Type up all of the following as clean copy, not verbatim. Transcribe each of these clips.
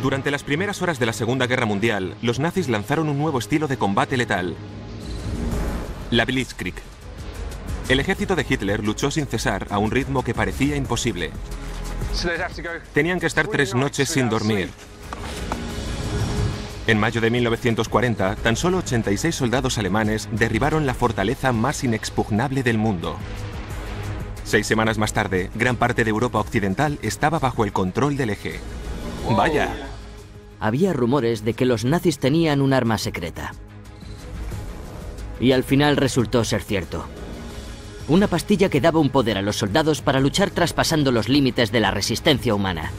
Durante las primeras horas de la Segunda Guerra Mundial, los nazis lanzaron un nuevo estilo de combate letal: la Blitzkrieg. El ejército de Hitler luchó sin cesar a un ritmo que parecía imposible. Tenían que estar 3 noches sin dormir. En mayo de 1940, tan solo 86 soldados alemanes derribaron la fortaleza más inexpugnable del mundo. 6 semanas más tarde, gran parte de Europa occidental estaba bajo el control del Eje. ¡Vaya! Había rumores de que los nazis tenían un arma secreta. Y al final resultó ser cierto. Una pastilla que daba un poder a los soldados para luchar traspasando los límites de la resistencia humana.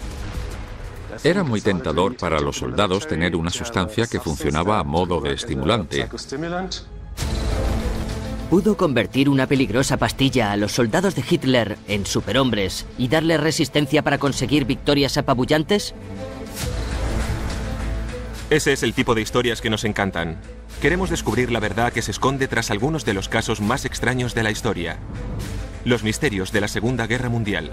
Era muy tentador para los soldados tener una sustancia que funcionaba a modo de estimulante. ¿Pudo convertir una peligrosa pastilla a los soldados de Hitler en superhombres y darles resistencia para conseguir victorias apabullantes? Ese es el tipo de historias que nos encantan. Queremos descubrir la verdad que se esconde tras algunos de los casos más extraños de la historia. Los misterios de la Segunda Guerra Mundial.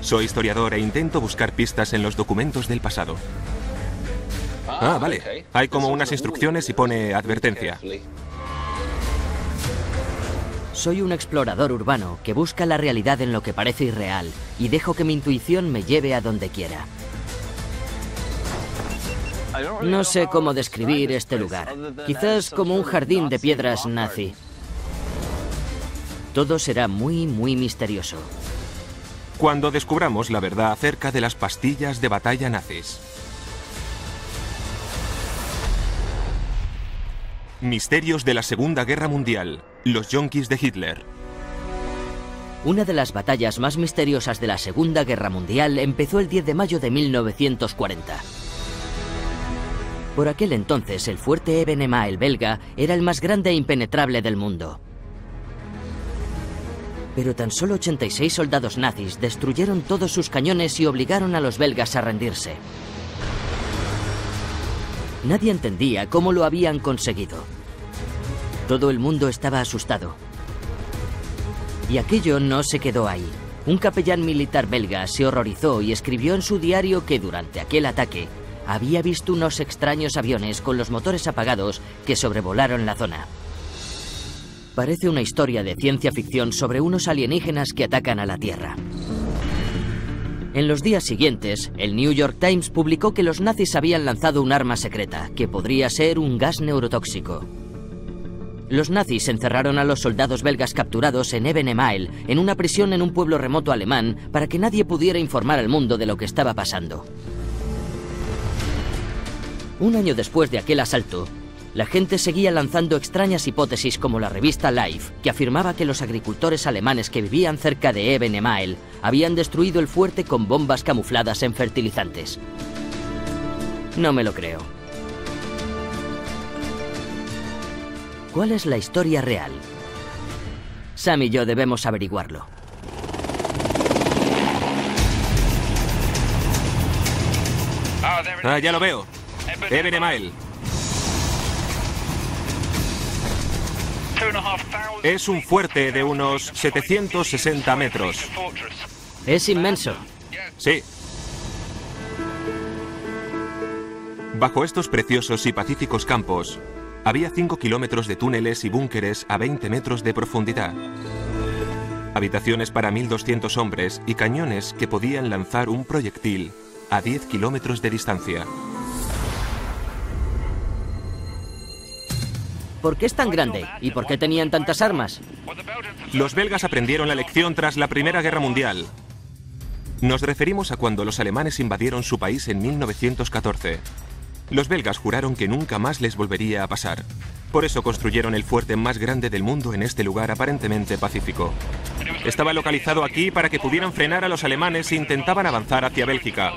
Soy historiador e intento buscar pistas en los documentos del pasado. Ah, vale. Hay como unas instrucciones y pone advertencia. Soy un explorador urbano que busca la realidad en lo que parece irreal y dejo que mi intuición me lleve a donde quiera. No sé cómo describir este lugar. Quizás como un jardín de piedras nazi. Todo será muy misterioso. Cuando descubramos la verdad acerca de las pastillas de batalla nazis. Misterios de la Segunda Guerra Mundial. Los yonkis de Hitler. Una de las batallas más misteriosas de la Segunda Guerra Mundial empezó el 10 de mayo de 1940. Por aquel entonces, el fuerte Evenemaa belga era el más grande e impenetrable del mundo. Pero tan solo 86 soldados nazis destruyeron todos sus cañones y obligaron a los belgas a rendirse. Nadie entendía cómo lo habían conseguido. Todo el mundo estaba asustado. Y aquello no se quedó ahí. Un capellán militar belga se horrorizó y escribió en su diario que durante aquel ataque había visto unos extraños aviones con los motores apagados que sobrevolaron la zona. Parece una historia de ciencia ficción sobre unos alienígenas que atacan a la Tierra. En los días siguientes, el New York Times publicó que los nazis habían lanzado un arma secreta, que podría ser un gas neurotóxico. Los nazis encerraron a los soldados belgas capturados en Evenemaa en una prisión en un pueblo remoto alemán para que nadie pudiera informar al mundo de lo que estaba pasando. Un año después de aquel asalto, la gente seguía lanzando extrañas hipótesis como la revista Life, que afirmaba que los agricultores alemanes que vivían cerca de Evenemaa habían destruido el fuerte con bombas camufladas en fertilizantes. No me lo creo. ¿Cuál es la historia real? Sam y yo debemos averiguarlo. Ah, ya lo veo. Evenemaa. Es un fuerte de unos 760 metros. Es inmenso. Sí. Bajo estos preciosos y pacíficos campos, había 5 kilómetros de túneles y búnkeres a 20 metros de profundidad. Habitaciones para 1.200 hombres y cañones que podían lanzar un proyectil a 10 kilómetros de distancia. ¿Por qué es tan grande? ¿Y por qué tenían tantas armas? Los belgas aprendieron la lección tras la Primera Guerra Mundial. Nos referimos a cuando los alemanes invadieron su país en 1914. Los belgas juraron que nunca más les volvería a pasar. Por eso construyeron el fuerte más grande del mundo en este lugar aparentemente pacífico. Estaba localizado aquí para que pudieran frenar a los alemanes si intentaban avanzar hacia Bélgica.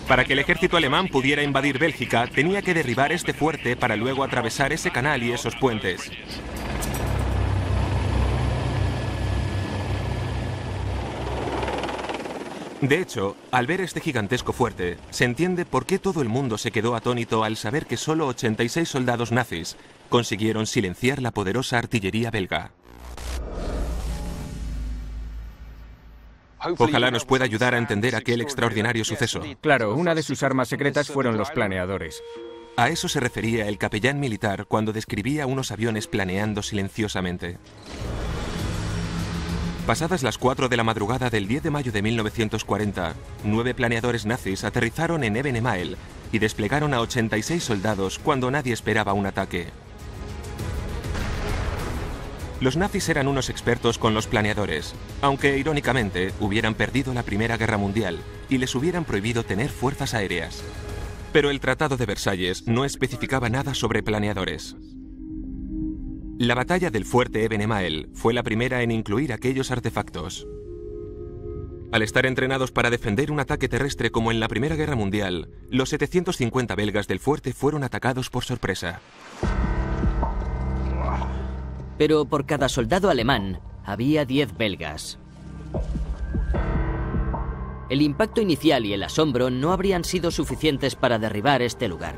Para que el ejército alemán pudiera invadir Bélgica, tenía que derribar este fuerte para luego atravesar ese canal y esos puentes. De hecho, al ver este gigantesco fuerte, se entiende por qué todo el mundo se quedó atónito al saber que solo 86 soldados nazis consiguieron silenciar la poderosa artillería belga. Ojalá nos pueda ayudar a entender aquel extraordinario suceso. Claro, una de sus armas secretas fueron los planeadores. A eso se refería el capellán militar cuando describía unos aviones planeando silenciosamente. Pasadas las 4 de la madrugada del 10 de mayo de 1940, 9 planeadores nazis aterrizaron en Eben Emael y desplegaron a 86 soldados cuando nadie esperaba un ataque. Los nazis eran unos expertos con los planeadores, aunque irónicamente hubieran perdido la Primera Guerra Mundial y les hubieran prohibido tener fuerzas aéreas. Pero el Tratado de Versalles no especificaba nada sobre planeadores. La batalla del fuerte Eben Emael fue la primera en incluir aquellos artefactos. Al estar entrenados para defender un ataque terrestre como en la Primera Guerra Mundial, los 750 belgas del fuerte fueron atacados por sorpresa. Pero por cada soldado alemán había 10 belgas. El impacto inicial y el asombro no habrían sido suficientes para derribar este lugar.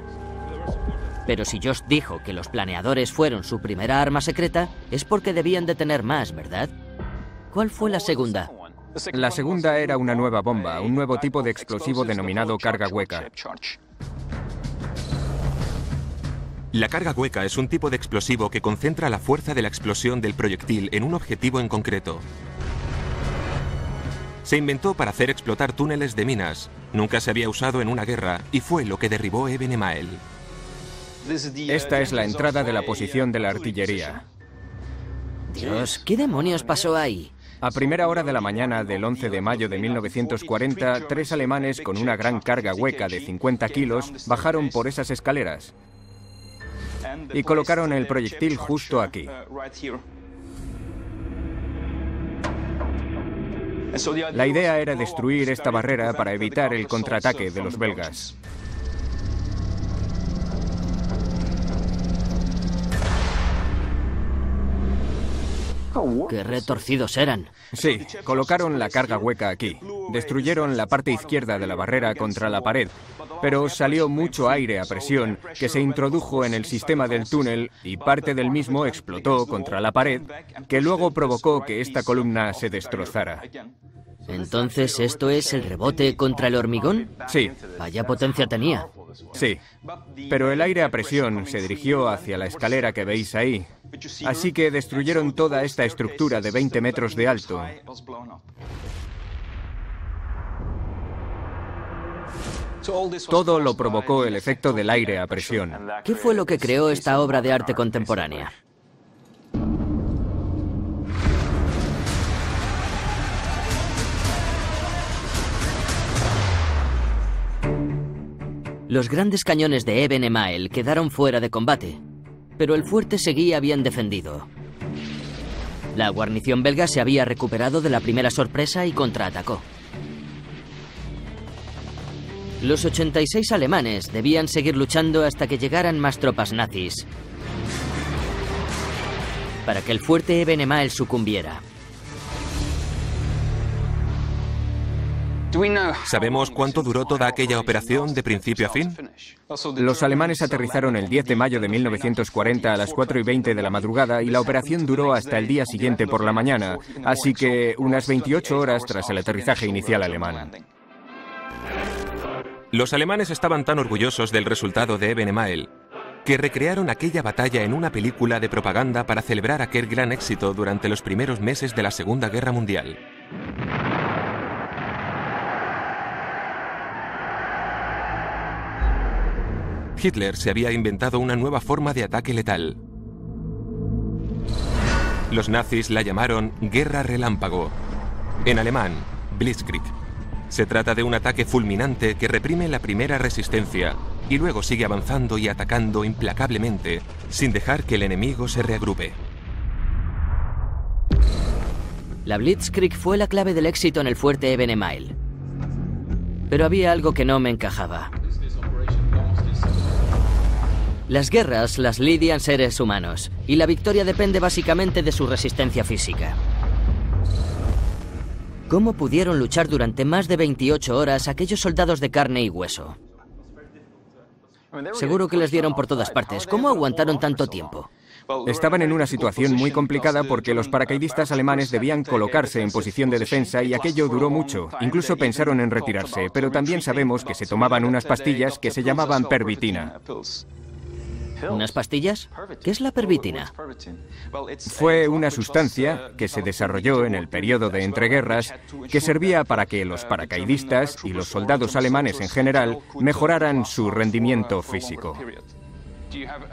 Pero si Josh dijo que los planeadores fueron su primera arma secreta, es porque debían de tener más, ¿verdad? ¿Cuál fue la segunda? La segunda era una nueva bomba, un nuevo tipo de explosivo denominado carga hueca. La carga hueca es un tipo de explosivo que concentra la fuerza de la explosión del proyectil en un objetivo en concreto. Se inventó para hacer explotar túneles de minas, nunca se había usado en una guerra y fue lo que derribó Eben Emael. Esta es la entrada de la posición de la artillería. Dios, ¿qué demonios pasó ahí? A primera hora de la mañana del 11 de mayo de 1940, 3 alemanes con una gran carga hueca de 50 kilos bajaron por esas escaleras y colocaron el proyectil justo aquí. La idea era destruir esta barrera para evitar el contraataque de los belgas. ¡Qué retorcidos eran! Sí, colocaron la carga hueca aquí. Destruyeron la parte izquierda de la barrera contra la pared, pero salió mucho aire a presión que se introdujo en el sistema del túnel y parte del mismo explotó contra la pared, que luego provocó que esta columna se destrozara. ¿Entonces esto es el rebote contra el hormigón? Sí. Vaya potencia tenía. Sí, pero el aire a presión se dirigió hacia la escalera que veis ahí. Así que destruyeron toda esta estructura de 20 metros de alto. Todo lo provocó el efecto del aire a presión. ¿Qué fue lo que creó esta obra de arte contemporánea? Los grandes cañones de Eben Emael quedaron fuera de combate, pero el fuerte seguía bien defendido. La guarnición belga se había recuperado de la primera sorpresa y contraatacó. Los 86 alemanes debían seguir luchando hasta que llegaran más tropas nazis, para que el fuerte Eben Emael sucumbiera. ¿Sabemos cuánto duró toda aquella operación de principio a fin? Los alemanes aterrizaron el 10 de mayo de 1940 a las 4:20 de la madrugada y la operación duró hasta el día siguiente por la mañana, así que unas 28 horas tras el aterrizaje inicial alemán. Los alemanes estaban tan orgullosos del resultado de Eben Emael que recrearon aquella batalla en una película de propaganda para celebrar aquel gran éxito durante los primeros meses de la Segunda Guerra Mundial. Hitler se había inventado una nueva forma de ataque letal. Los nazis la llamaron Guerra Relámpago, en alemán, Blitzkrieg. Se trata de un ataque fulminante que reprime la primera resistencia y luego sigue avanzando y atacando implacablemente, sin dejar que el enemigo se reagrupe. La Blitzkrieg fue la clave del éxito en el fuerte Eben Emael. Pero había algo que no me encajaba. Las guerras las lidian seres humanos, y la victoria depende básicamente de su resistencia física. ¿Cómo pudieron luchar durante más de 28 horas aquellos soldados de carne y hueso? Seguro que les dieron por todas partes. ¿Cómo aguantaron tanto tiempo? Estaban en una situación muy complicada porque los paracaidistas alemanes debían colocarse en posición de defensa y aquello duró mucho. Incluso pensaron en retirarse, pero también sabemos que se tomaban unas pastillas que se llamaban pervitina. ¿Unas pastillas? ¿Qué es la pervitina? Fue una sustancia que se desarrolló en el periodo de entreguerras que servía para que los paracaidistas y los soldados alemanes en general mejoraran su rendimiento físico.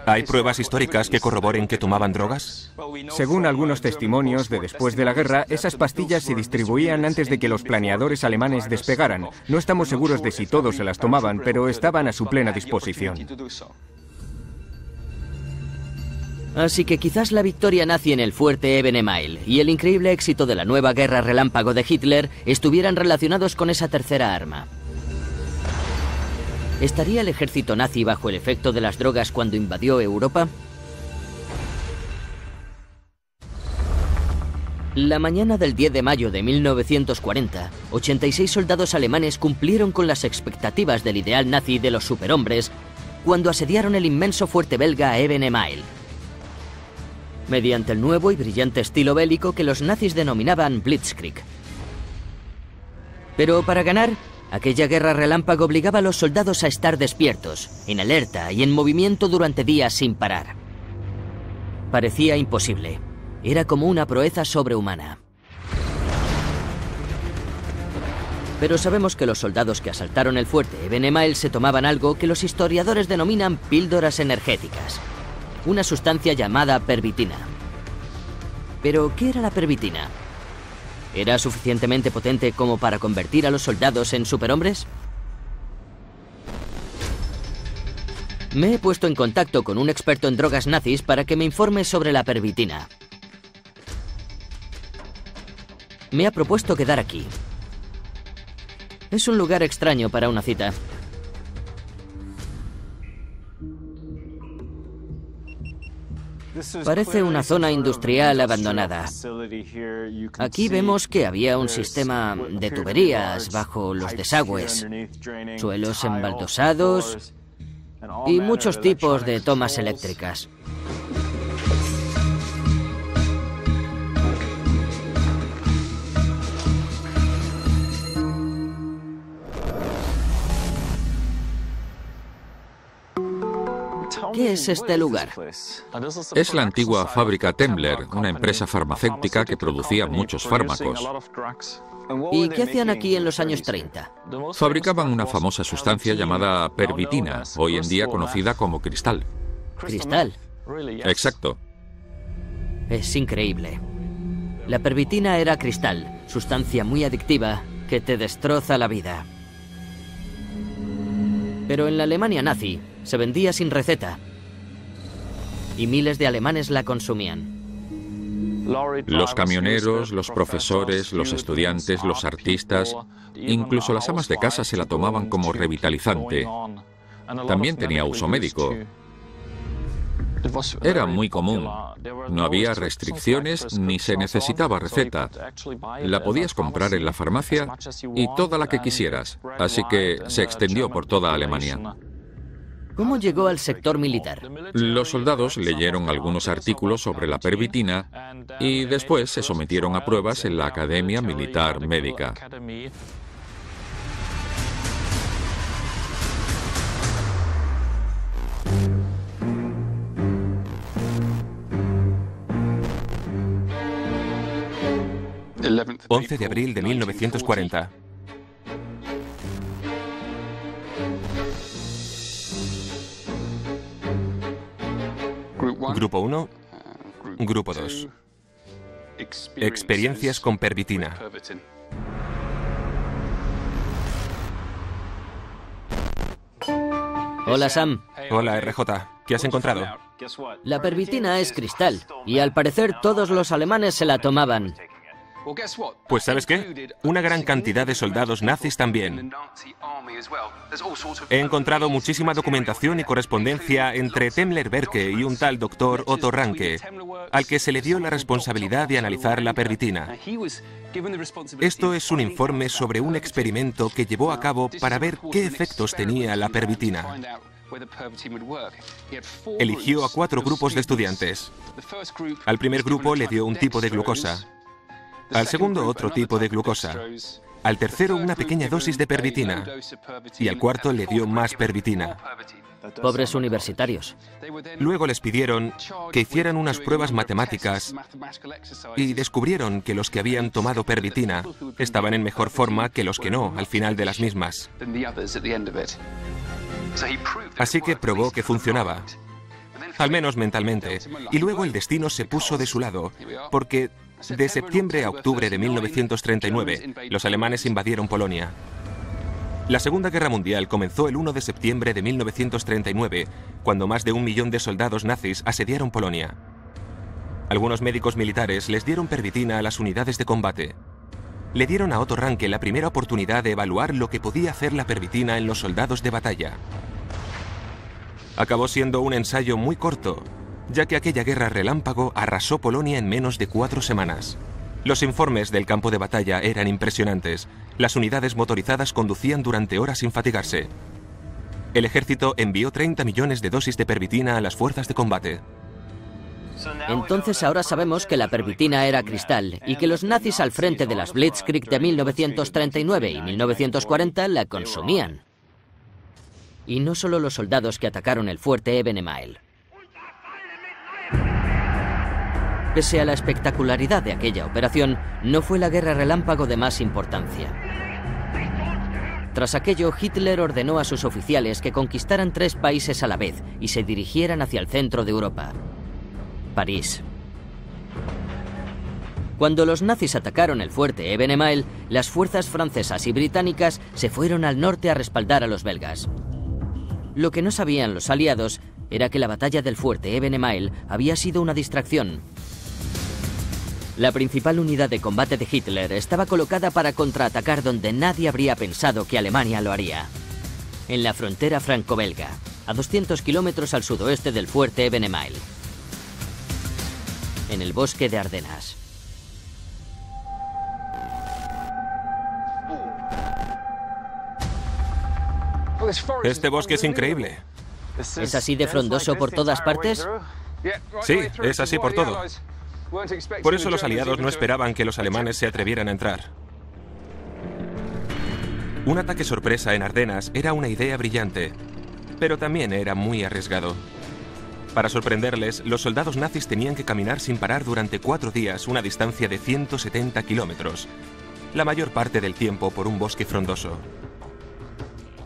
¿Hay pruebas históricas que corroboren que tomaban drogas? Según algunos testimonios de después de la guerra, esas pastillas se distribuían antes de que los planeadores alemanes despegaran. No estamos seguros de si todos se las tomaban, pero estaban a su plena disposición. Así que quizás la victoria nazi en el fuerte Ebenemeil y el increíble éxito de la nueva guerra relámpago de Hitler estuvieran relacionados con esa tercera arma. ¿Estaría el ejército nazi bajo el efecto de las drogas cuando invadió Europa? La mañana del 10 de mayo de 1940, 86 soldados alemanes cumplieron con las expectativas del ideal nazi de los superhombres cuando asediaron el inmenso fuerte belga Ebenemeil, mediante el nuevo y brillante estilo bélico que los nazis denominaban Blitzkrieg. Pero para ganar, aquella guerra relámpago obligaba a los soldados a estar despiertos, en alerta y en movimiento durante días sin parar. Parecía imposible. Era como una proeza sobrehumana. Pero sabemos que los soldados que asaltaron el fuerte Ebenemeil se tomaban algo que los historiadores denominan píldoras energéticas. Una sustancia llamada pervitina. ¿Pero qué era la pervitina? ¿Era suficientemente potente como para convertir a los soldados en superhombres? Me he puesto en contacto con un experto en drogas nazis para que me informe sobre la pervitina. Me ha propuesto quedar aquí. Es un lugar extraño para una cita. Parece una zona industrial abandonada. Aquí vemos que había un sistema de tuberías bajo los desagües, suelos embaldosados y muchos tipos de tomas eléctricas. ¿Qué es este lugar? Es la antigua fábrica Temmler, una empresa farmacéutica que producía muchos fármacos. ¿Y qué hacían aquí en los años 30? Fabricaban una famosa sustancia llamada pervitina, hoy en día conocida como cristal. ¿Cristal? Exacto. Es increíble. La pervitina era cristal, sustancia muy adictiva que te destroza la vida. Pero en la Alemania nazi se vendía sin receta y miles de alemanes la consumían. Los camioneros, los profesores, los estudiantes, los artistas, incluso las amas de casa se la tomaban como revitalizante. También tenía uso médico. Era muy común. No había restricciones ni se necesitaba receta. La podías comprar en la farmacia y toda la que quisieras, así que se extendió por toda Alemania. ¿Cómo llegó al sector militar? Los soldados leyeron algunos artículos sobre la pervitina y después se sometieron a pruebas en la Academia Militar Médica. El 11 de abril de 1940. Grupo 1, Grupo 2. Experiencias con pervitina. Hola, Sam. Hola, RJ. ¿Qué has encontrado? La pervitina es cristal y al parecer todos los alemanes se la tomaban. Pues ¿sabes qué? Una gran cantidad de soldados nazis también. He encontrado muchísima documentación y correspondencia entre Temmler Berke y un tal doctor Otto Ranke, al que se le dio la responsabilidad de analizar la pervitina. Esto es un informe sobre un experimento que llevó a cabo para ver qué efectos tenía la pervitina. Eligió a 4 grupos de estudiantes. Al primer grupo le dio un tipo de glucosa. Al segundo otro tipo de glucosa. Al tercero una pequeña dosis de pervitina. Y al cuarto le dio más pervitina. Pobres universitarios. Luego les pidieron que hicieran unas pruebas matemáticas y descubrieron que los que habían tomado pervitina estaban en mejor forma que los que no al final de las mismas. Así que probó que funcionaba, al menos mentalmente, y luego el destino se puso de su lado, porque de septiembre a octubre de 1939 los alemanes invadieron Polonia. La Segunda Guerra Mundial comenzó el 1 de septiembre de 1939, cuando más de 1 millón de soldados nazis asediaron Polonia. Algunos médicos militares les dieron pervitina a las unidades de combate. Le dieron a Otto Ranke la primera oportunidad de evaluar lo que podía hacer la pervitina en los soldados de batalla. Acabó siendo un ensayo muy corto, ya que aquella guerra relámpago arrasó Polonia en menos de 4 semanas. Los informes del campo de batalla eran impresionantes. Las unidades motorizadas conducían durante horas sin fatigarse. El ejército envió 30 millones de dosis de pervitina a las fuerzas de combate. Entonces ahora sabemos que la pervitina era cristal y que los nazis al frente de las Blitzkrieg de 1939 y 1940 la consumían. Y no solo los soldados que atacaron el fuerte Ebenemael. Pese a la espectacularidad de aquella operación, no fue la guerra relámpago de más importancia. Tras aquello, Hitler ordenó a sus oficiales que conquistaran 3 países a la vez y se dirigieran hacia el centro de Europa. París. Cuando los nazis atacaron el fuerte Ebenemael, las fuerzas francesas y británicas se fueron al norte a respaldar a los belgas. Lo que no sabían los aliados era que la batalla del fuerte Ebenemael había sido una distracción. La principal unidad de combate de Hitler estaba colocada para contraatacar donde nadie habría pensado que Alemania lo haría. En la frontera franco-belga, a 200 kilómetros al sudoeste del fuerte Ebenemael. En el bosque de Ardenas. Este bosque es increíble. ¿Es así de frondoso por todas partes? Sí, es así por todo. Por eso los aliados no esperaban que los alemanes se atrevieran a entrar. Un ataque sorpresa en Ardenas era una idea brillante, pero también era muy arriesgado. Para sorprenderles, los soldados nazis tenían que caminar sin parar durante 4 días una distancia de 170 kilómetros, la mayor parte del tiempo por un bosque frondoso.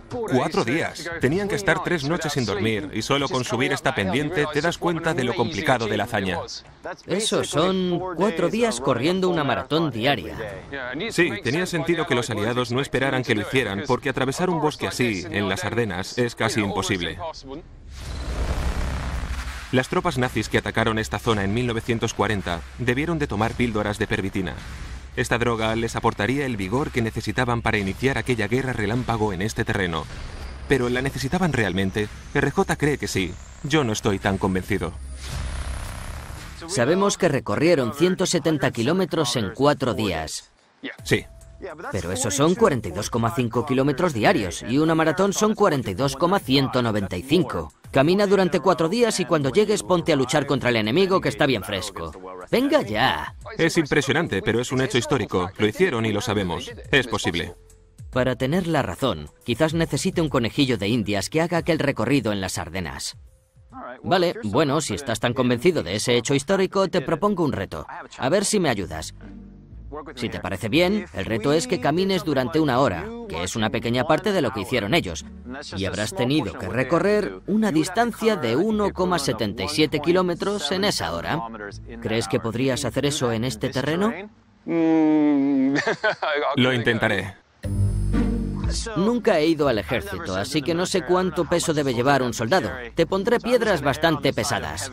4 días. Tenían que estar 3 noches sin dormir y solo con subir esta pendiente te das cuenta de lo complicado de la hazaña. Eso son 4 días corriendo una maratón diaria. Sí, tenía sentido que los aliados no esperaran que lo hicieran, porque atravesar un bosque así, en las Ardenas, es casi imposible. Las tropas nazis que atacaron esta zona en 1940 debieron de tomar píldoras de pervitina. Esta droga les aportaría el vigor que necesitaban para iniciar aquella guerra relámpago en este terreno. ¿Pero la necesitaban realmente? RJ cree que sí. Yo no estoy tan convencido. Sabemos que recorrieron 170 kilómetros en 4 días. Sí. Pero esos son 42,5 kilómetros diarios y una maratón son 42,195. Camina durante 4 días y cuando llegues ponte a luchar contra el enemigo que está bien fresco. ¡Venga ya! Es impresionante, pero es un hecho histórico. Lo hicieron y lo sabemos. Es posible. Para tener la razón, quizás necesite un conejillo de Indias que haga aquel recorrido en las Ardenas. Vale, bueno, si estás tan convencido de ese hecho histórico, te propongo un reto. A ver si me ayudas. Si te parece bien, el reto es que camines durante 1 hora, que es una pequeña parte de lo que hicieron ellos, y habrás tenido que recorrer una distancia de 1,77 kilómetros en esa hora. ¿Crees que podrías hacer eso en este terreno? Lo intentaré. Nunca he ido al ejército, así que no sé cuánto peso debe llevar un soldado. Te pondré piedras bastante pesadas.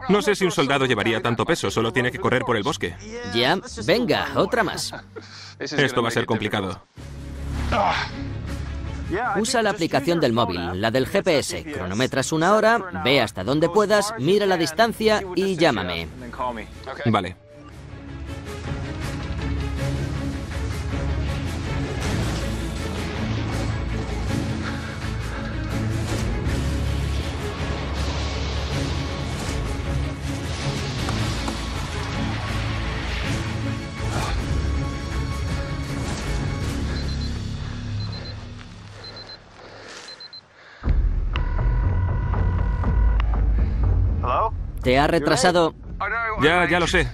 No sé si un soldado llevaría tanto peso, solo tiene que correr por el bosque. Ya, venga, otra más. Esto va a ser complicado. Usa la aplicación del móvil, la del GPS. Cronometras 1 hora, ve hasta donde puedas, mira la distancia y llámame. Vale. ¿Te ha retrasado? Ya lo sé.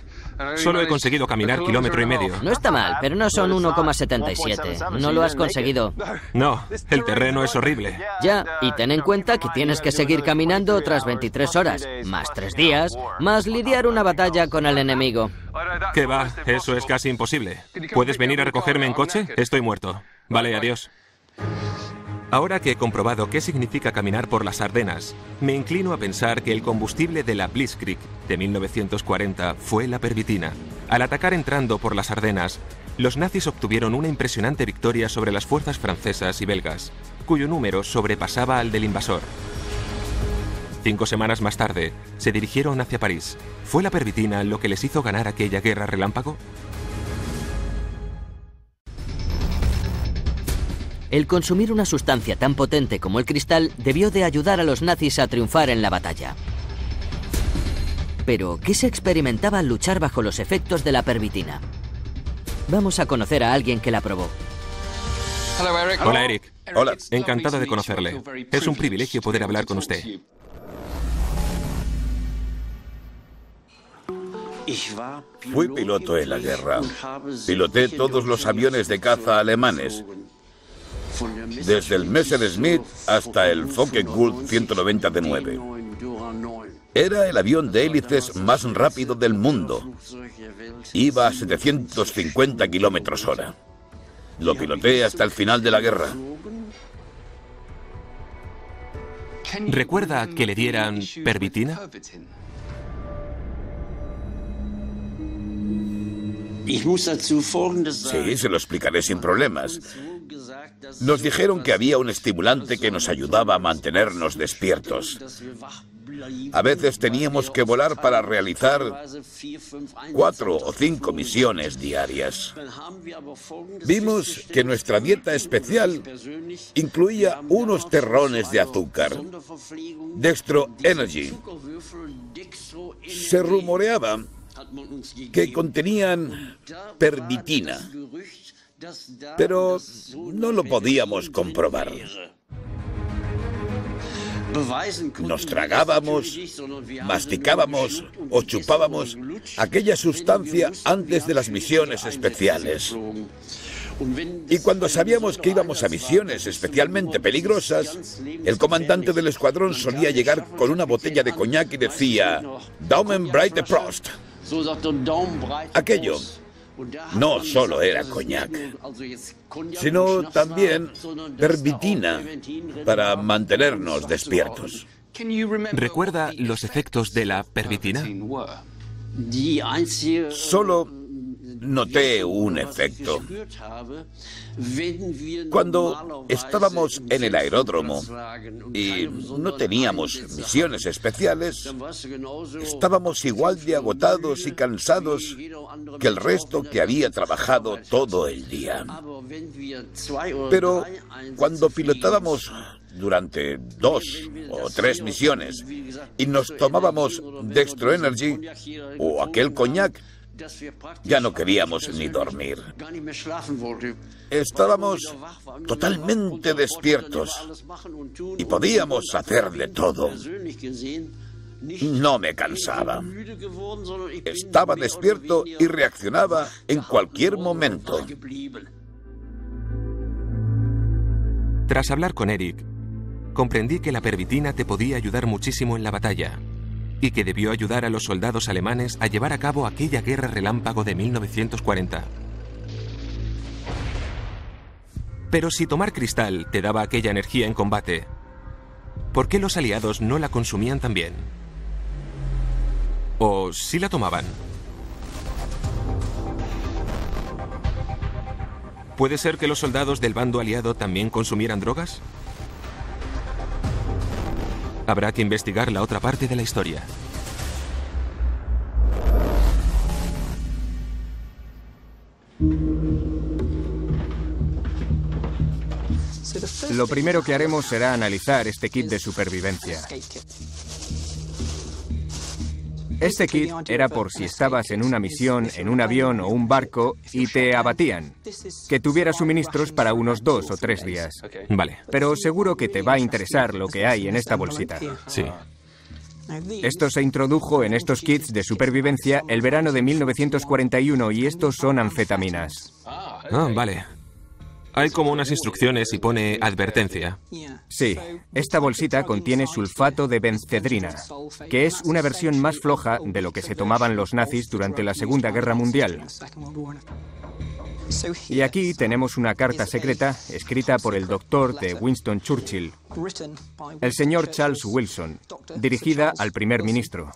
Solo he conseguido caminar 1,5 kilómetros. No está mal, pero no son 1,77. No lo has conseguido. No, el terreno es horrible. Ya, y ten en cuenta que tienes que seguir caminando otras 23 horas, más 3 días, más lidiar una batalla con el enemigo. ¿Qué va? Eso es casi imposible. ¿Puedes venir a recogerme en coche? Estoy muerto. Vale, adiós. Ahora que he comprobado qué significa caminar por las Ardenas, me inclino a pensar que el combustible de la Blitzkrieg de 1940 fue la pervitina. Al atacar entrando por las Ardenas, los nazis obtuvieron una impresionante victoria sobre las fuerzas francesas y belgas, cuyo número sobrepasaba al del invasor. 5 semanas más tarde, se dirigieron hacia París. ¿Fue la pervitina lo que les hizo ganar aquella guerra relámpago? El consumir una sustancia tan potente como el cristal debió de ayudar a los nazis a triunfar en la batalla. Pero, ¿qué se experimentaba al luchar bajo los efectos de la pervitina? Vamos a conocer a alguien que la probó. Hola, Eric. Hola. Encantado de conocerle. Es un privilegio poder hablar con usted. Fui piloto en la guerra. Piloté todos los aviones de caza alemanes, desde el Messerschmitt hasta el Focke-Wulf 190 de 9. Era el avión de hélices más rápido del mundo. Iba a 750 kilómetros hora. Lo piloté hasta el final de la guerra. ¿Recuerda que le dieran pervitina? Sí, se lo explicaré sin problemas. Nos dijeron que había un estimulante que nos ayudaba a mantenernos despiertos. A veces teníamos que volar para realizar 4 o 5 misiones diarias. Vimos que nuestra dieta especial incluía unos terrones de azúcar, Dextro Energy. Se rumoreaba que contenían pervitina, pero no lo podíamos comprobar. Nos tragábamos, masticábamos o chupábamos aquella sustancia antes de las misiones especiales. Y cuando sabíamos que íbamos a misiones especialmente peligrosas, el comandante del escuadrón solía llegar con una botella de coñac y decía: "Daumen breite Prost". Aquello no solo era coñac, sino también pervitina para mantenernos despiertos. ¿Recuerda los efectos de la pervitina? Solo noté un efecto. Cuando estábamos en el aeródromo y no teníamos misiones especiales, estábamos igual de agotados y cansados que el resto que había trabajado todo el día. Pero cuando pilotábamos durante 2 o 3 misiones y nos tomábamos Dextro Energy o aquel coñac, ya no queríamos ni dormir. Estábamos totalmente despiertos y podíamos hacer de todo. No me cansaba. Estaba despierto y reaccionaba en cualquier momento. Tras hablar con Eric, comprendí que la pervitina te podía ayudar muchísimo en la batalla y que debió ayudar a los soldados alemanes a llevar a cabo aquella guerra relámpago de 1940. Pero si tomar cristal te daba aquella energía en combate, ¿por qué los aliados no la consumían también? ¿O sí la tomaban? ¿Puede ser que los soldados del bando aliado también consumieran drogas? Habrá que investigar la otra parte de la historia. Lo primero que haremos será analizar este kit de supervivencia. Este kit era por si estabas en una misión, en un avión o un barco y te abatían. Que tuviera suministros para unos 2 o 3 días. Vale. Pero seguro que te va a interesar lo que hay en esta bolsita. Sí. Esto se introdujo en estos kits de supervivencia el verano de 1941 y estos son anfetaminas. Ah, vale. Hay como unas instrucciones y pone advertencia. Sí, esta bolsita contiene sulfato de bencedrina, que es una versión más floja de lo que se tomaban los nazis durante la Segunda Guerra Mundial. Y aquí tenemos una carta secreta escrita por el doctor de Winston Churchill, el señor Charles Wilson, dirigida al primer ministro.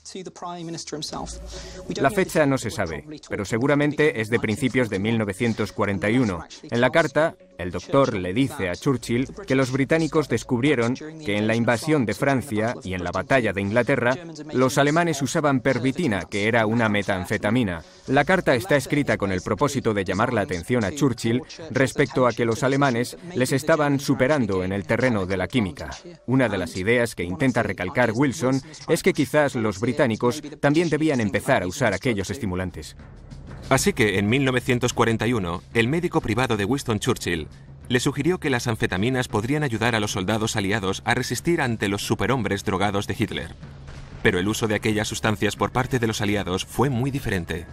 La fecha no se sabe, pero seguramente es de principios de 1941. En la carta, el doctor le dice a Churchill que los británicos descubrieron que en la invasión de Francia y en la batalla de Inglaterra, los alemanes usaban pervitina, que era una metanfetamina. La carta está escrita con el propósito de llamar la atención a Churchill respecto a que los alemanes les estaban superando en el terreno de la química. Una de las ideas que intenta recalcar Wilson es que quizás los británicos también debían empezar a usar aquellos estimulantes. Así que en 1941, el médico privado de Winston Churchill le sugirió que las anfetaminas podrían ayudar a los soldados aliados a resistir ante los superhombres drogados de Hitler. Pero el uso de aquellas sustancias por parte de los aliados fue muy diferente.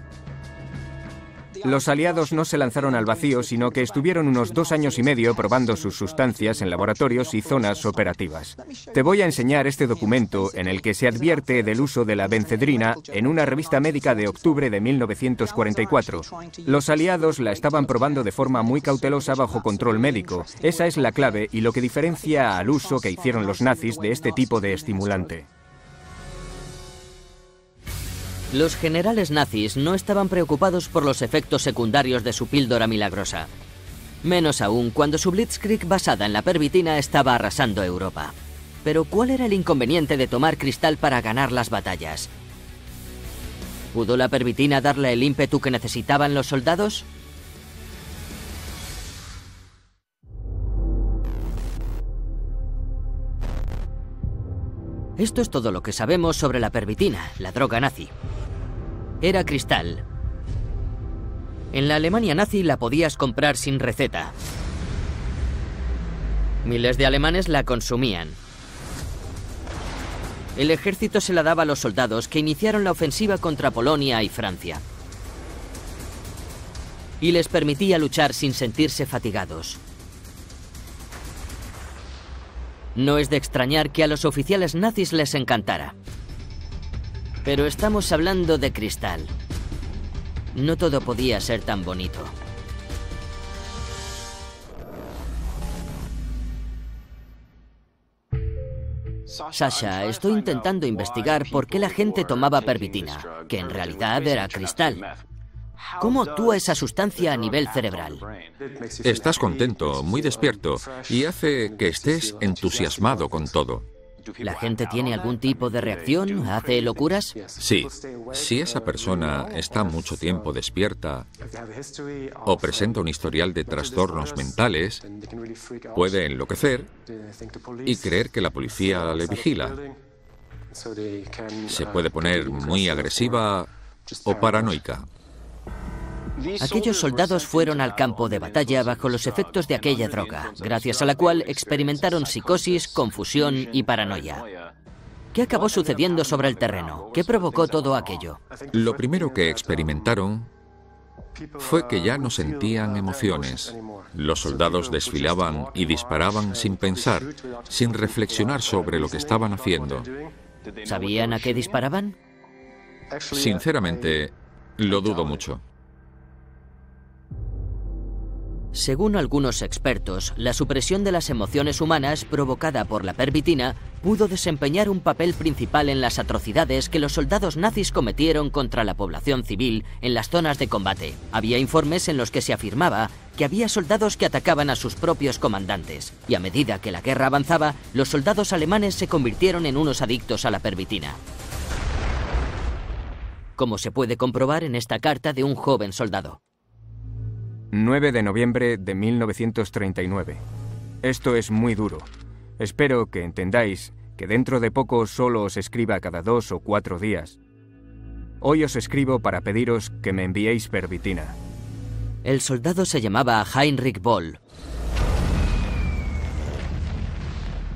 Los aliados no se lanzaron al vacío, sino que estuvieron unos 2 años y medio probando sus sustancias en laboratorios y zonas operativas. Te voy a enseñar este documento en el que se advierte del uso de la bencedrina en una revista médica de octubre de 1944. Los aliados la estaban probando de forma muy cautelosa bajo control médico. Esa es la clave y lo que diferencia al uso que hicieron los nazis de este tipo de estimulante. Los generales nazis no estaban preocupados por los efectos secundarios de su píldora milagrosa. Menos aún cuando su Blitzkrieg basada en la pervitina estaba arrasando Europa. Pero ¿cuál era el inconveniente de tomar cristal para ganar las batallas? ¿Pudo la pervitina darle el ímpetu que necesitaban los soldados? Esto es todo lo que sabemos sobre la pervitina, la droga nazi. Era cristal. En la Alemania nazi la podías comprar sin receta. Miles de alemanes la consumían. El ejército se la daba a los soldados que iniciaron la ofensiva contra Polonia y Francia. Y les permitía luchar sin sentirse fatigados. No es de extrañar que a los oficiales nazis les encantara. Pero estamos hablando de cristal. No todo podía ser tan bonito. Sasha, estoy intentando investigar por qué la gente tomaba pervitina, que en realidad era cristal. ¿Cómo actúa esa sustancia a nivel cerebral? Estás contento, muy despierto, y hace que estés entusiasmado con todo. ¿La gente tiene algún tipo de reacción? ¿Hace locuras? Sí. Si esa persona está mucho tiempo despierta o presenta un historial de trastornos mentales, puede enloquecer y creer que la policía le vigila. Se puede poner muy agresiva o paranoica. Aquellos soldados fueron al campo de batalla bajo los efectos de aquella droga, gracias a la cual experimentaron psicosis, confusión y paranoia. ¿Qué acabó sucediendo sobre el terreno? ¿Qué provocó todo aquello? Lo primero que experimentaron fue que ya no sentían emociones. Los soldados desfilaban y disparaban sin pensar, sin reflexionar sobre lo que estaban haciendo. ¿Sabían a qué disparaban? Sinceramente, lo dudo mucho. Según algunos expertos, la supresión de las emociones humanas provocada por la pervitina pudo desempeñar un papel principal en las atrocidades que los soldados nazis cometieron contra la población civil en las zonas de combate. Había informes en los que se afirmaba que había soldados que atacaban a sus propios comandantes, y a medida que la guerra avanzaba, los soldados alemanes se convirtieron en unos adictos a la pervitina. Como se puede comprobar en esta carta de un joven soldado. 9 de noviembre de 1939. Esto es muy duro. Espero que entendáis que dentro de poco solo os escriba cada 2 o 4 días. Hoy os escribo para pediros que me enviéis pervitina. El soldado se llamaba Heinrich Boll.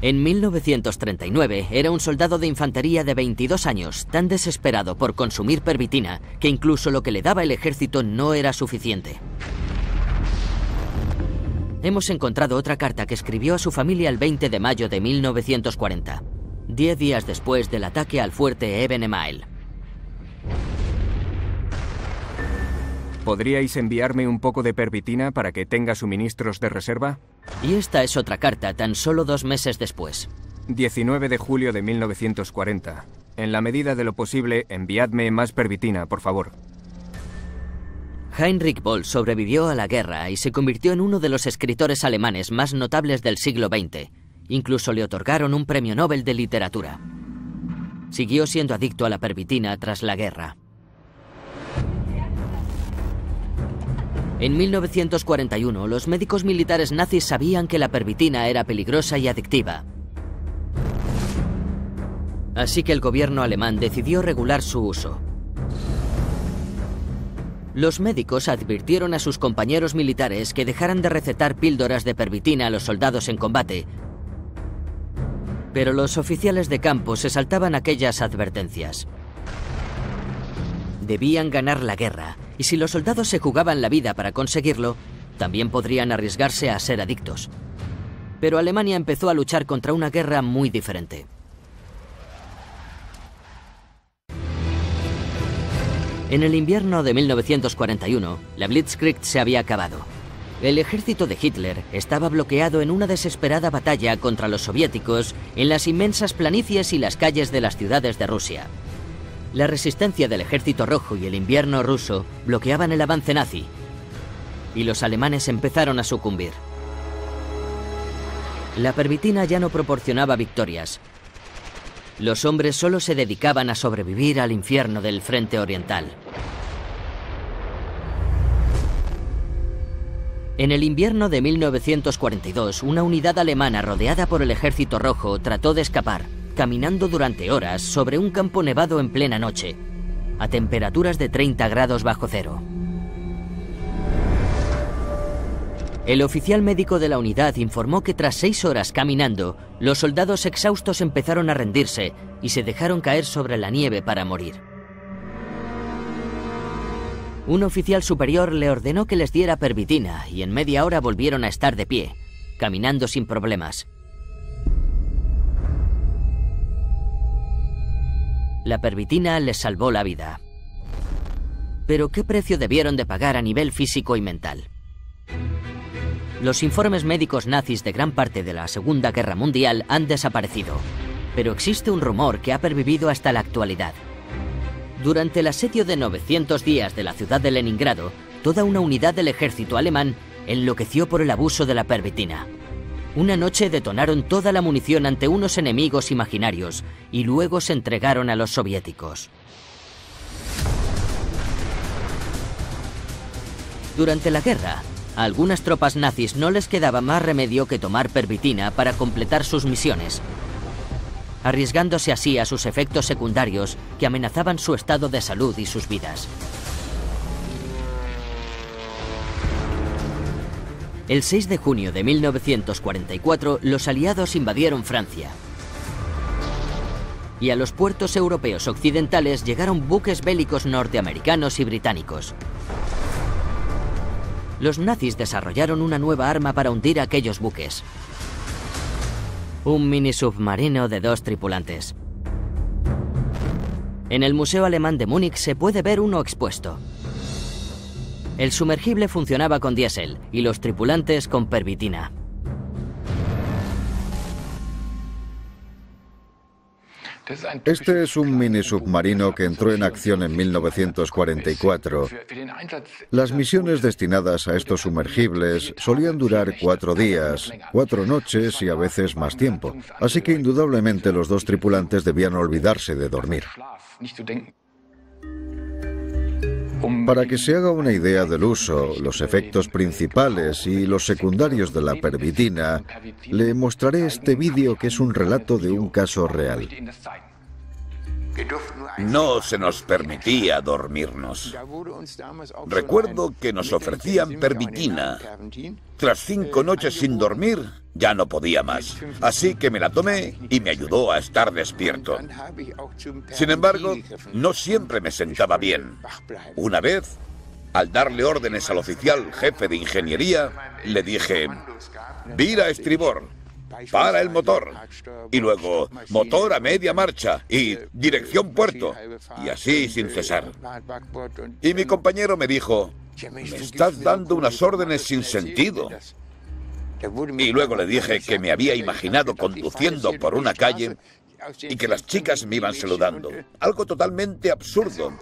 En 1939 era un soldado de infantería de 22 años, tan desesperado por consumir pervitina que incluso lo que le daba el ejército no era suficiente. Hemos encontrado otra carta que escribió a su familia el 20 de mayo de 1940, 10 días después del ataque al fuerte Eben Emael. ¿Podríais enviarme un poco de pervitina para que tenga suministros de reserva? Y esta es otra carta, tan solo 2 meses después. 19 de julio de 1940. En la medida de lo posible, enviadme más pervitina, por favor. Heinrich Böll sobrevivió a la guerra y se convirtió en uno de los escritores alemanes más notables del siglo XX. Incluso le otorgaron un premio Nobel de literatura. Siguió siendo adicto a la pervitina tras la guerra. En 1941, los médicos militares nazis sabían que la pervitina era peligrosa y adictiva. Así que el gobierno alemán decidió regular su uso. Los médicos advirtieron a sus compañeros militares que dejaran de recetar píldoras de pervitina a los soldados en combate. Pero los oficiales de campo se saltaban aquellas advertencias. Debían ganar la guerra, y si los soldados se jugaban la vida para conseguirlo, también podrían arriesgarse a ser adictos. Pero Alemania empezó a luchar contra una guerra muy diferente. En el invierno de 1941, la Blitzkrieg se había acabado. El ejército de Hitler estaba bloqueado en una desesperada batalla contra los soviéticos en las inmensas planicies y las calles de las ciudades de Rusia. La resistencia del Ejército Rojo y el invierno ruso bloqueaban el avance nazi, y los alemanes empezaron a sucumbir. La pervitina ya no proporcionaba victorias. Los hombres solo se dedicaban a sobrevivir al infierno del frente oriental. En el invierno de 1942, una unidad alemana rodeada por el Ejército Rojo trató de escapar, caminando durante horas sobre un campo nevado en plena noche, a temperaturas de 30 grados bajo cero. El oficial médico de la unidad informó que tras 6 horas caminando, los soldados exhaustos empezaron a rendirse y se dejaron caer sobre la nieve para morir. Un oficial superior le ordenó que les diera pervitina y en media hora volvieron a estar de pie, caminando sin problemas. La pervitina les salvó la vida. Pero ¿qué precio debieron de pagar a nivel físico y mental? Los informes médicos nazis de gran parte de la Segunda Guerra Mundial han desaparecido, pero existe un rumor que ha pervivido hasta la actualidad. Durante el asedio de 900 días de la ciudad de Leningrado, toda una unidad del ejército alemán enloqueció por el abuso de la pervitina. Una noche detonaron toda la munición ante unos enemigos imaginarios y luego se entregaron a los soviéticos. Durante la guerra, a algunas tropas nazis no les quedaba más remedio que tomar pervitina para completar sus misiones, arriesgándose así a sus efectos secundarios que amenazaban su estado de salud y sus vidas. El 6 de junio de 1944, los aliados invadieron Francia. Y a los puertos europeos occidentales llegaron buques bélicos norteamericanos y británicos. Los nazis desarrollaron una nueva arma para hundir aquellos buques. Un mini submarino de 2 tripulantes. En el Museo Alemán de Múnich se puede ver uno expuesto. El sumergible funcionaba con diésel y los tripulantes con pervitina. Este es un mini submarino que entró en acción en 1944. Las misiones destinadas a estos sumergibles solían durar 4 días, 4 noches y a veces más tiempo. Así que indudablemente los 2 tripulantes debían olvidarse de dormir. Para que se haga una idea del uso, los efectos principales y los secundarios de la pervitina, le mostraré este vídeo que es un relato de un caso real. No se nos permitía dormirnos. Recuerdo que nos ofrecían pervitina. Tras 5 noches sin dormir, ya no podía más. Así que me la tomé y me ayudó a estar despierto. Sin embargo, no siempre me sentaba bien. Una vez, al darle órdenes al oficial jefe de ingeniería, le dije: vira a estribor, para el motor, y luego motor a media marcha y dirección puerto, y así sin cesar. Y mi compañero me dijo: me estás dando unas órdenes sin sentido. Y luego le dije que me había imaginado conduciendo por una calle y que las chicas me iban saludando. Algo totalmente absurdo.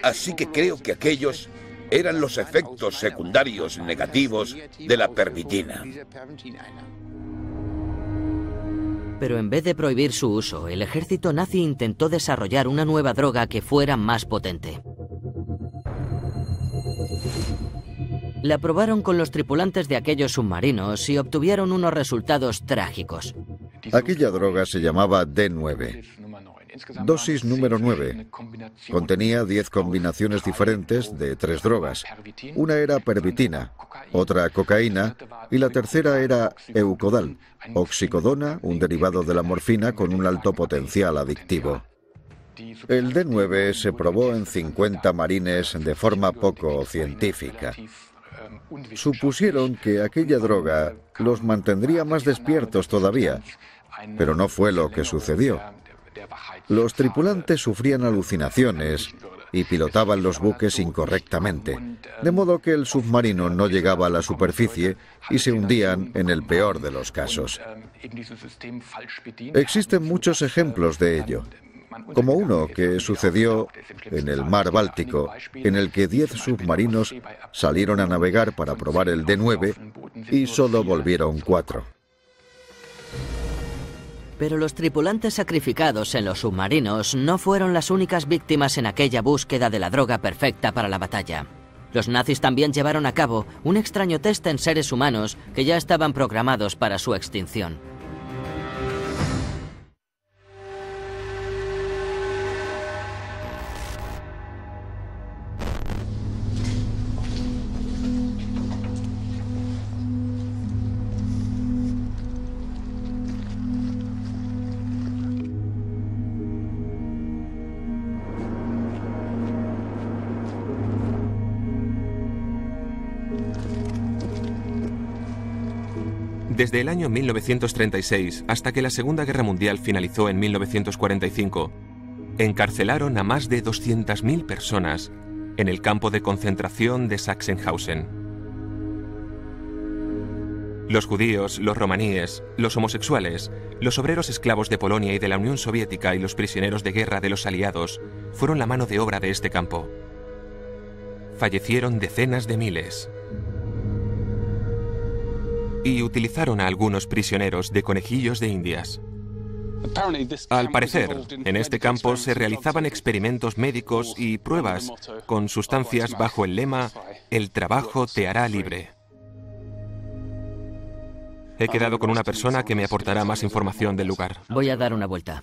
Así que creo que aquellos eran los efectos secundarios negativos de la pervitina. Pero en vez de prohibir su uso, el ejército nazi intentó desarrollar una nueva droga que fuera más potente. La probaron con los tripulantes de aquellos submarinos y obtuvieron unos resultados trágicos. Aquella droga se llamaba D9. Dosis número 9. Contenía 10 combinaciones diferentes de 3 drogas. Una era pervitina, otra cocaína y la tercera era eucodal, oxicodona, un derivado de la morfina con un alto potencial adictivo. El D9 se probó en 50 marines de forma poco científica. Supusieron que aquella droga los mantendría más despiertos todavía, pero no fue lo que sucedió. Los tripulantes sufrían alucinaciones y pilotaban los buques incorrectamente, de modo que el submarino no llegaba a la superficie y se hundían en el peor de los casos. Existen muchos ejemplos de ello, como uno que sucedió en el mar Báltico, en el que 10 submarinos salieron a navegar para probar el D9 y solo volvieron 4. Pero los tripulantes sacrificados en los submarinos no fueron las únicas víctimas en aquella búsqueda de la droga perfecta para la batalla. Los nazis también llevaron a cabo un extraño test en seres humanos que ya estaban programados para su extinción. Desde el año 1936 hasta que la Segunda Guerra Mundial finalizó en 1945, encarcelaron a más de 200.000 personas en el campo de concentración de Sachsenhausen. Los judíos, los romaníes, los homosexuales, los obreros esclavos de Polonia y de la Unión Soviética y los prisioneros de guerra de los aliados fueron la mano de obra de este campo. Fallecieron decenas de miles. Y utilizaron a algunos prisioneros de conejillos de Indias. Al parecer, en este campo se realizaban experimentos médicos y pruebas con sustancias bajo el lema «El trabajo te hará libre». He quedado con una persona que me aportará más información del lugar. Voy a dar una vuelta.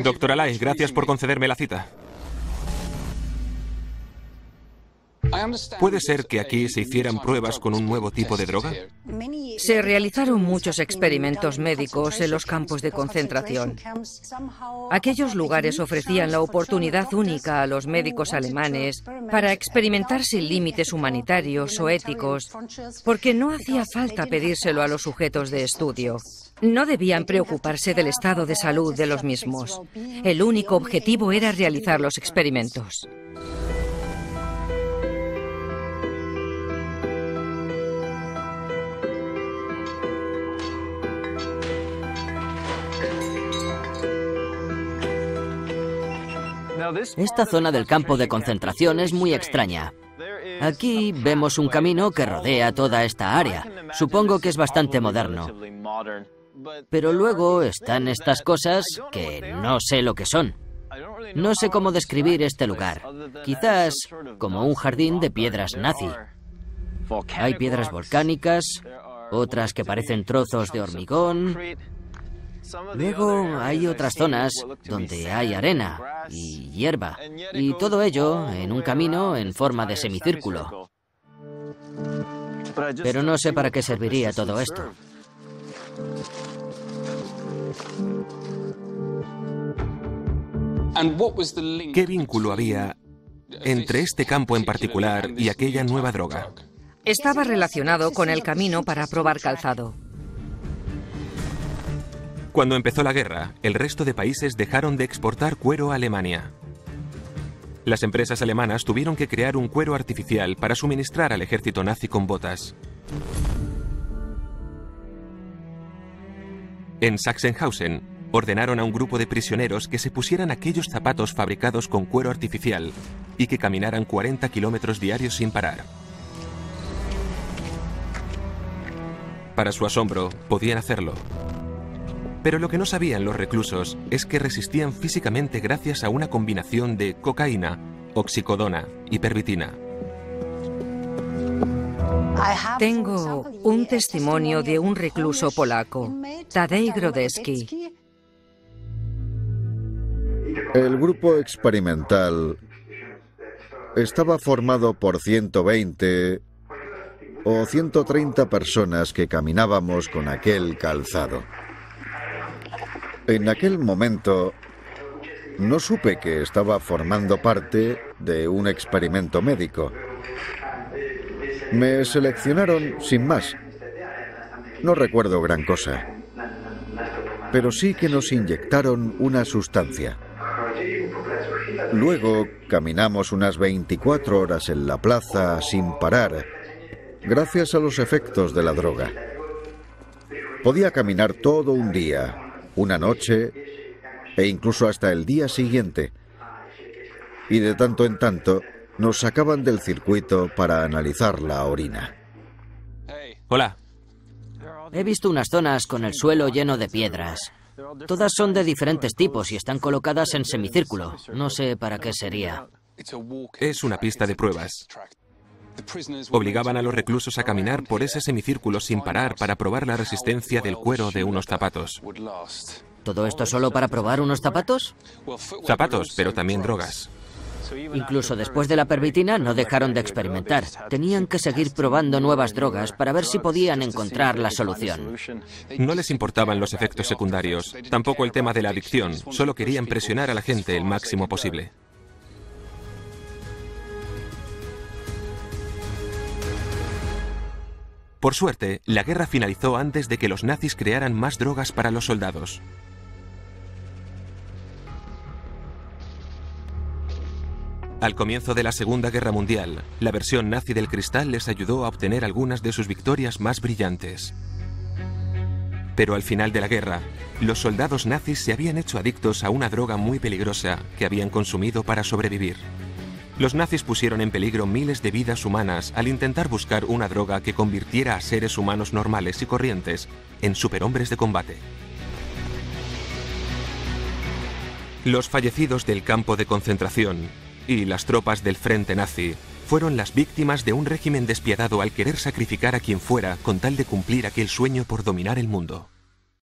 Doctor Alay, gracias por concederme la cita. ¿Puede ser que aquí se hicieran pruebas con un nuevo tipo de droga? Se realizaron muchos experimentos médicos en los campos de concentración. Aquellos lugares ofrecían la oportunidad única a los médicos alemanes para experimentar sin límites humanitarios o éticos, porque no hacía falta pedírselo a los sujetos de estudio. No debían preocuparse del estado de salud de los mismos. El único objetivo era realizar los experimentos. Esta zona del campo de concentración es muy extraña. Aquí vemos un camino que rodea toda esta área. Supongo que es bastante moderno. Pero luego están estas cosas que no sé lo que son. No sé cómo describir este lugar. Quizás como un jardín de piedras nazi. Hay piedras volcánicas, otras que parecen trozos de hormigón. Luego hay otras zonas donde hay arena y hierba, y todo ello en un camino en forma de semicírculo. Pero no sé para qué serviría todo esto. ¿Qué vínculo había entre este campo en particular y aquella nueva droga? Estaba relacionado con el camino para probar calzado. Cuando empezó la guerra, el resto de países dejaron de exportar cuero a Alemania. Las empresas alemanas tuvieron que crear un cuero artificial para suministrar al ejército nazi con botas. En Sachsenhausen, ordenaron a un grupo de prisioneros que se pusieran aquellos zapatos fabricados con cuero artificial y que caminaran 40 kilómetros diarios sin parar. Para su asombro, podían hacerlo. Pero lo que no sabían los reclusos es que resistían físicamente gracias a una combinación de cocaína, oxicodona y pervitina. Tengo un testimonio de un recluso polaco, Tadej Grodzki. El grupo experimental estaba formado por 120 o 130 personas que caminábamos con aquel calzado. En aquel momento no supe que estaba formando parte de un experimento médico. Me seleccionaron sin más. No recuerdo gran cosa, pero sí que nos inyectaron una sustancia. Luego caminamos unas 24 horas en la plaza sin parar, gracias a los efectos de la droga. Podía caminar todo un día, una noche e incluso hasta el día siguiente. Y de tanto en tanto nos sacaban del circuito para analizar la orina. Hola. He visto unas zonas con el suelo lleno de piedras. Todas son de diferentes tipos y están colocadas en semicírculo. No sé para qué sería. Es una pista de pruebas. Obligaban a los reclusos a caminar por ese semicírculo sin parar para probar la resistencia del cuero de unos zapatos. ¿Todo esto solo para probar unos zapatos? Zapatos, pero también drogas. Incluso después de la pervitina no dejaron de experimentar. Tenían que seguir probando nuevas drogas para ver si podían encontrar la solución. No les importaban los efectos secundarios, tampoco el tema de la adicción, solo querían presionar a la gente el máximo posible. Por suerte, la guerra finalizó antes de que los nazis crearan más drogas para los soldados. Al comienzo de la Segunda Guerra Mundial, la versión nazi del cristal les ayudó a obtener algunas de sus victorias más brillantes. Pero al final de la guerra, los soldados nazis se habían hecho adictos a una droga muy peligrosa que habían consumido para sobrevivir. Los nazis pusieron en peligro miles de vidas humanas al intentar buscar una droga que convirtiera a seres humanos normales y corrientes en superhombres de combate. Los fallecidos del campo de concentración y las tropas del frente nazi fueron las víctimas de un régimen despiadado al querer sacrificar a quien fuera con tal de cumplir aquel sueño por dominar el mundo.